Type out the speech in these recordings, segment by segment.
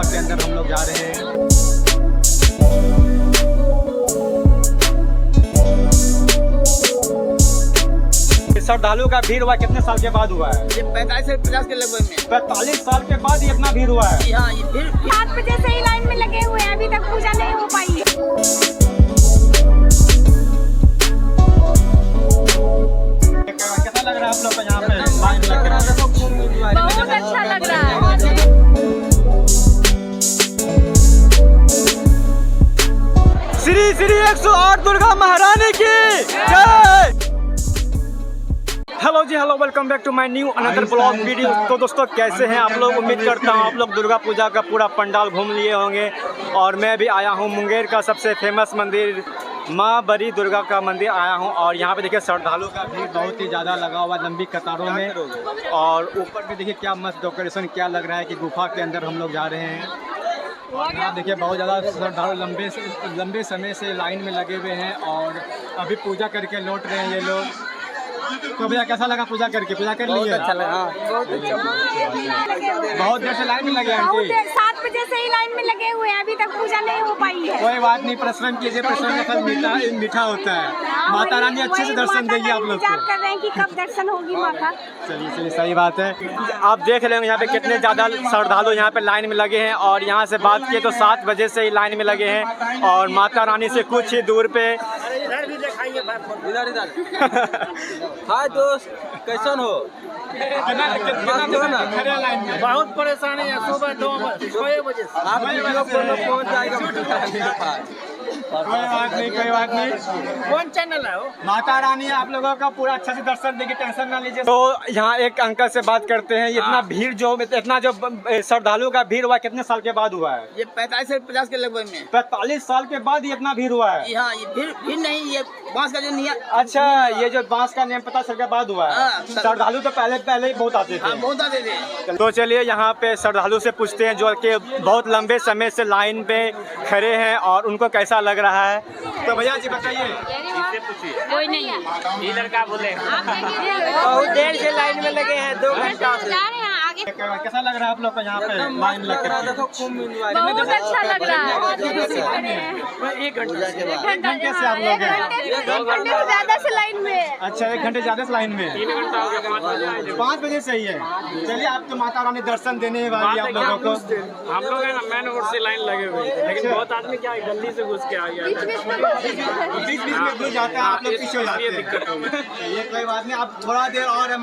के अंदर हम लोग जा रहे हैं। श्रद्धालुओं का भीड़ हुआ कितने साल के बाद हुआ है? ये 45 से 50 के लगभग में। 45 साल के बाद ही इतना भीड़ हुआ है। हाँ, ये भीड़ 7 बजे से ही लाइन में लगे हुए हैं, अभी तक पूजा नहीं हो पाई है। कैसा लग रहा है आप लोग को यहाँ पे लाइन लग रहा है? बहुत अच्छा लग रहा है। श्री श्री 108 दुर्गा महारानी की जय। हेलो जी, hello, welcome back to my new another blog video. तो दोस्तों कैसे हैं आप लोग? उम्मीद करता हूं आप लोग दुर्गा पूजा का पूरा पंडाल घूम लिए होंगे। और मैं भी आया हूं मुंगेर का सबसे फेमस मंदिर माँ बड़ी दुर्गा का मंदिर आया हूं। और यहाँ पे देखिए श्रद्धालुओं का भीड़ बहुत ही ज़्यादा लगा हुआ लंबी कतारों में। और ऊपर भी देखिए क्या मस्त डेकोरेशन क्या लग रहा है कि गुफा के अंदर हम लोग जा रहे हैं। और यहाँ देखिए बहुत ज़्यादा श्रद्धालु लंबे समय से लाइन में लगे हुए हैं और अभी पूजा करके लौट रहे हैं ये लोग। तो भैया कैसा लगा पूजा करके? पूजा कर लिए? बहुत अच्छा लगा। बहुत देर से लाइन में लगे हैं बहुत आंटी? 7 बजे से ही लाइन में लगे हुए हैं, अभी तक पूजा नहीं हो पाई है। कोई बात नहीं, परिश्रम कीजिए, परिश्रम का फल मीठा होता है। माता रानी अच्छे से दर्शन देगी आप लोग इंतजार को। कर रहे हैं कि कब दर्शन होगी माँ का। चलिए सही बात है। आप देख रहे हैं यहाँ पे कितने ज़्यादा श्रद्धालु यहाँ पे लाइन में लगे हैं। और यहाँ से बात किए तो 7 बजे से ही लाइन में लगे हैं। और माता रानी से कुछ ही दूर पे इधर हाय दोस्त, कैसन हो? बहुत परेशानी है। सुबह 6 बजे आप पहुँच जाएगा। कोई बात नहीं। कौन चैनल है वो? माता रानी आप लोगों का पूरा अच्छा से दर्शन देगी, टेंशन ना लीजिए। तो यहाँ एक अंकल से बात करते हैं। इतना भीड़ जो श्रद्धालुओं का भीड़ हुआ कितने साल के बाद हुआ है? ये 45 से 50 के लगभग में। 45 साल के बाद ही इतना भीड़ हुआ है? हाँ, ये भीड़ नहीं, ये बांस का जो नियम। अच्छा, ये जो बांस का नियम 50 साल के बाद हुआ है। हाँ। श्रद्धालु तो पहले ही बहुत आते हाँ, थे। बहुत आते थे। तो चलिए यहाँ पे श्रद्धालु से पूछते हैं जो कि बहुत लंबे समय से लाइन पे खड़े हैं और उनको कैसा लग रहा है। तो भैया जी बताइए। कोई नहीं है। इधर का बोले बहुत देर से लाइन में लगे हैं, 2 घंटा से। जा रहे हैं आगे। कैसा लग रहा है आप लोग को यहाँ पे लाइन लग रहा है? बहुत अच्छा लग रहा है। 1 घंटे से एक घंटे से आप लोग हैं? 1 घंटे से ज्यादा से लाइन में। अच्छा, 1 घंटे ज्यादा से लाइन में? 3 घंटा हो गया। 5 बजे से ही है। चलिए, आप तो माता रानी दर्शन देने वाली आप लोगों को। हम लोग है ना मेन रोड से लाइन लगे हुए हैं, लेकिन बहुत आदमी क्या है गली से घुस के आ गया है। बीच में घुस जाते हैं, आप लोग पीछे हो जाते हैं। दिक्कत होगी। ये कोई बात नहीं, आप थोड़ा देर और है,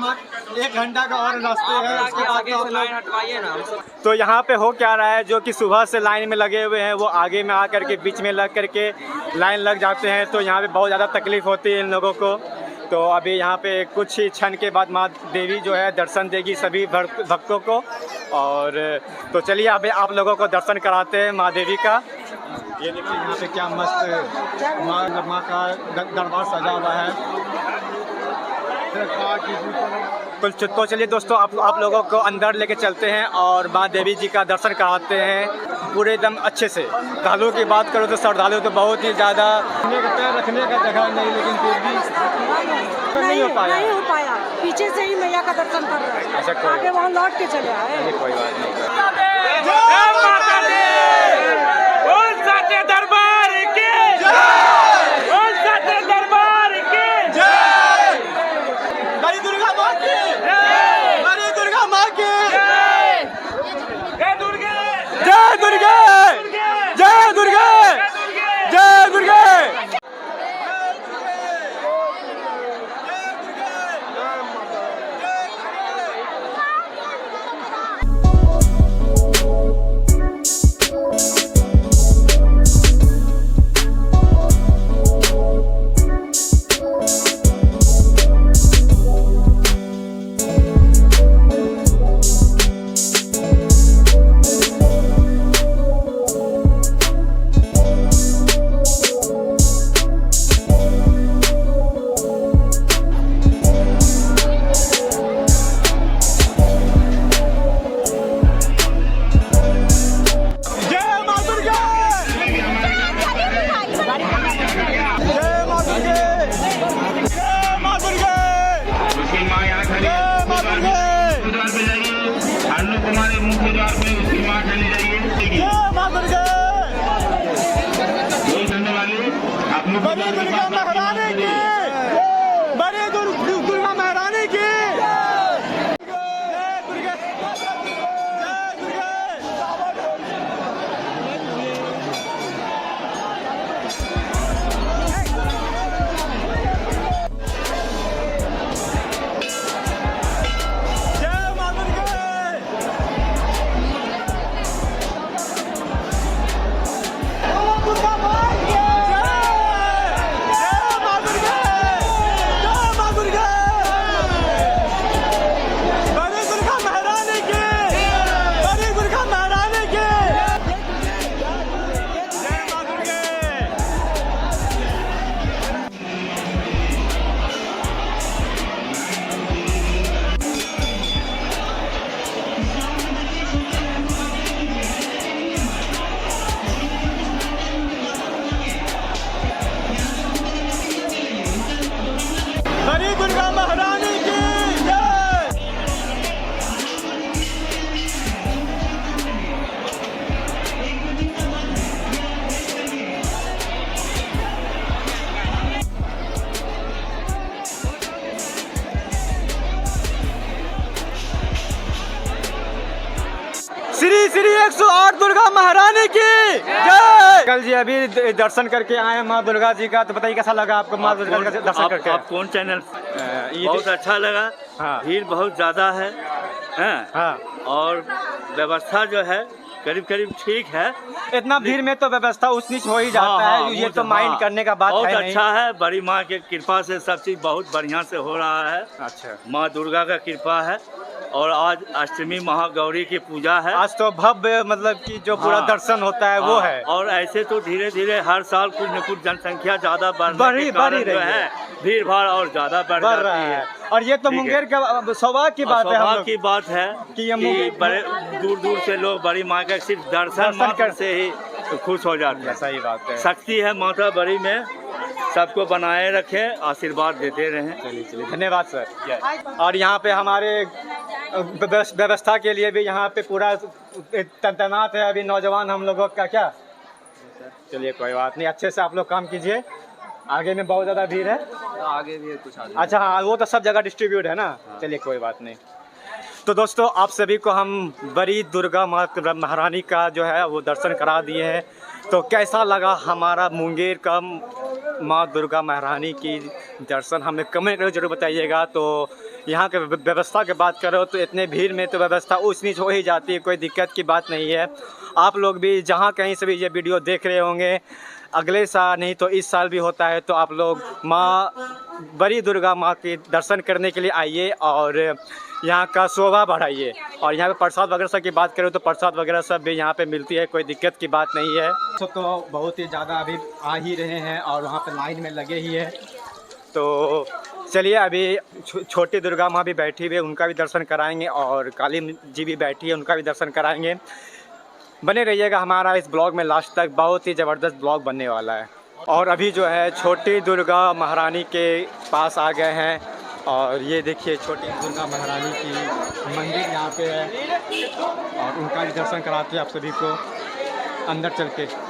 1 घंटा का और रास्ते है, उसके बाद तो आप लोग। हटवाइए ना। तो यहाँ पे हो क्या रहा है, जो कि सुबह से लाइन में लगे हुए हैं वो आगे में आकर के बीच में लग करके लाइन लग जाते हैं। तो यहाँ पे बहुत ज़्यादा तकलीफ होती है इन लोगों को। तो अभी यहाँ पे कुछ ही क्षण के बाद माँ देवी जो है दर्शन देगी सभी भक्तों को। और तो चलिए अभी आप लोगों को दर्शन कराते हैं माँ देवी का। ये देखिए यहाँ पे क्या मस्त माँ का दरबार सजा हुआ है। तो चलिए दोस्तों, आप लोगों को अंदर लेके चलते हैं और माँ देवी जी का दर्शन कराते हैं पूरे एकदम अच्छे से। श्रद्धालुओं की बात करो तो श्रद्धालु तो बहुत ही ज़्यादा रखने का जगह नहीं, लेकिन फिर भी नहीं हो पाया। पीछे से ही मैया का दर्शन कर रहे हैं। अच्छा, कोई आगे वहाँ लौट के चले आए। कोई बात नहीं। दरबार की बड़ी दुर्गा माँ की, बड़ी दुर्गा माँ की जय दुर्गा, जय दुर्गा, जय दुर्गा, जय दुर्गा। अंकल जी अभी दर्शन करके आए हैं माँ दुर्गा जी का, तो बताइए कैसा लगा आपको माँ दुर्गा का दर्शन करके? आप कौन चैनल? ये बहुत अच्छा लगा। हाँ। भीड़ बहुत ज़्यादा है, हाँ। और व्यवस्था जो है करीब करीब ठीक है। इतना भीड़ में तो व्यवस्था उस नीच हो ही जाता है, ये तो माइंड करने का बात बहुत है नहीं। अच्छा है। बड़ी माँ के कृपा से सब चीज़ बहुत बढ़िया से हो रहा है। अच्छा, माँ दुर्गा का कृपा है। और आज अष्टमी महागौरी की पूजा है। आज तो भव्य मतलब कि जो पूरा हाँ। दर्शन होता है वो है। और ऐसे तो धीरे धीरे हर साल कुछ न कुछ जनसंख्या ज्यादा बढ़ने बढ़ी के कारण रही जो है भीड़ भाड़ और ज्यादा बढ़ रहा जाती है। है। और ये तो ठीक है। मुंगेर का सौभाग्य की बात है, हम सौभाग्य लोग की बात है कि ये कि मुंगेर बड़े दूर दूर से लोग बड़ी माँ का सिर्फ दर्शन मात्र से ही खुश हो जाते हैं। सही बात है। शक्ति है माता बड़ी में, सबको बनाए रखे, आशीर्वाद देते रहें। चलिए चलिए, धन्यवाद सर। और यहाँ पे हमारे व्यवस्था के लिए भी यहाँ पे पूरा तैनात है अभी नौजवान हम लोगों का। क्या चलिए कोई बात नहीं, अच्छे से आप लोग काम कीजिए। आगे में बहुत ज़्यादा भीड़ है, आगे भी है कुछ आगे। अच्छा हाँ, वो तो सब जगह डिस्ट्रीब्यूट है ना। चलिए कोई बात नहीं। तो दोस्तों आप सभी को हम बड़ी दुर्गा माँ महारानी का जो है वो दर्शन करा दिए हैं। तो कैसा लगा हमारा मुंगेर का माँ दुर्गा महारानी की दर्शन, हमें कमेंट करके जरूर बताइएगा। तो यहाँ के व्यवस्था की बात करो तो इतने भीड़ में तो व्यवस्था ऊंच नीच हो ही जाती है, कोई दिक्कत की बात नहीं है। आप लोग भी जहाँ कहीं से भी ये वीडियो देख रहे होंगे, अगले साल नहीं तो इस साल भी होता है, तो आप लोग माँ बड़ी दुर्गा माँ के दर्शन करने के लिए आइए और यहाँ का शोभा बढ़ाइए। और यहाँ पे प्रसाद वगैरह सब की बात करें तो प्रसाद वगैरह सब भी यहाँ पे मिलती है, कोई दिक्कत की बात नहीं है। तो बहुत ही ज़्यादा अभी आ ही रहे हैं और वहाँ पे लाइन में लगे ही है। तो चलिए अभी छोटी दुर्गा माँ भी बैठी हुई है, उनका भी दर्शन कराएंगे, और काली जी भी बैठी है, उनका भी दर्शन कराएंगे। बने रहिएगा हमारा इस ब्लॉग में लास्ट तक, बहुत ही ज़बरदस्त ब्लॉग बनने वाला है। और अभी जो है छोटी दुर्गा महारानी के पास आ गए हैं, और ये देखिए छोटी दुर्गा महारानी की मंदिर यहाँ पे है, और उनका भी दर्शन कराते हैं आप सभी को अंदर चल के।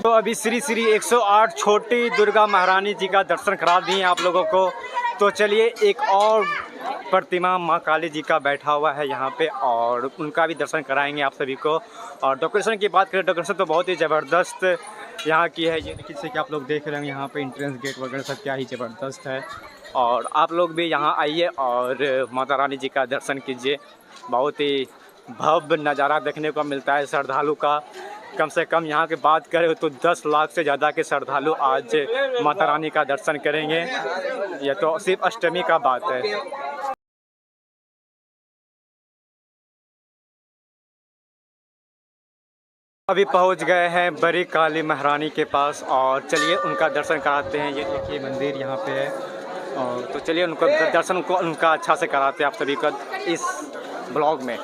तो अभी श्री श्री 108 छोटी दुर्गा महारानी जी का दर्शन करा दिए आप लोगों को। तो चलिए एक और प्रतिमा माँ काली जी का बैठा हुआ है यहाँ पे, और उनका भी दर्शन कराएंगे आप सभी को। और डेकोरेशन की बात करें, डेकोरेशन तो बहुत ही ज़बरदस्त यहाँ की है। ये जैसे कि आप लोग देख रहे हैं यहाँ पे एंट्रेंस गेट वगैरह सब क्या ही ज़बरदस्त है। और आप लोग भी यहाँ आइए और माता रानी जी का दर्शन कीजिए। बहुत ही भव्य नज़ारा देखने को मिलता है श्रद्धालु का। कम से कम यहाँ की बात करें तो 10 लाख से ज़्यादा के श्रद्धालु आज माता रानी का दर्शन करेंगे। यह तो सिर्फ अष्टमी का बात है। अभी पहुँच गए हैं बड़ी काली महारानी के पास, और चलिए उनका दर्शन कराते हैं। ये देखिए मंदिर यहाँ पे है, और तो चलिए उनको दर्शन को उनका अच्छा से कराते हैं आप सभी का इस ब्लॉग में।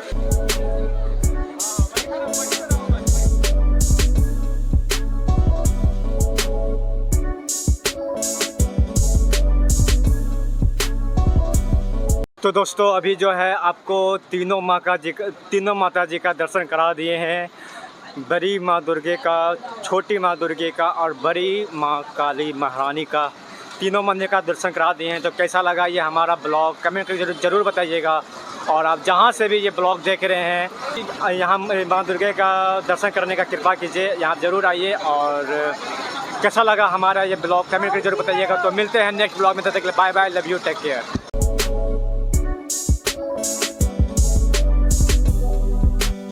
तो दोस्तों अभी जो है आपको तीनों माता जी का दर्शन करा दिए हैं। बड़ी माँ दुर्गे का, छोटी माँ दुर्गे का और बड़ी माँ काली महारानी का, तीनों मंदिर का दर्शन करा दिए हैं। तो कैसा लगा ये हमारा ब्लॉग कमेंट करके जरूर बताइएगा। और आप जहाँ से भी ये ब्लॉग देख रहे हैं, यहाँ माँ दुर्गे का दर्शन करने का कृपा कीजिए, यहाँ ज़रूर आइए। और कैसा लगा हमारा ये ब्लॉग कमेंट करके जरूर बताइएगा। तो मिलते हैं नेक्स्ट ब्लॉग में, तब तक के लिए bye bye, love you, take care.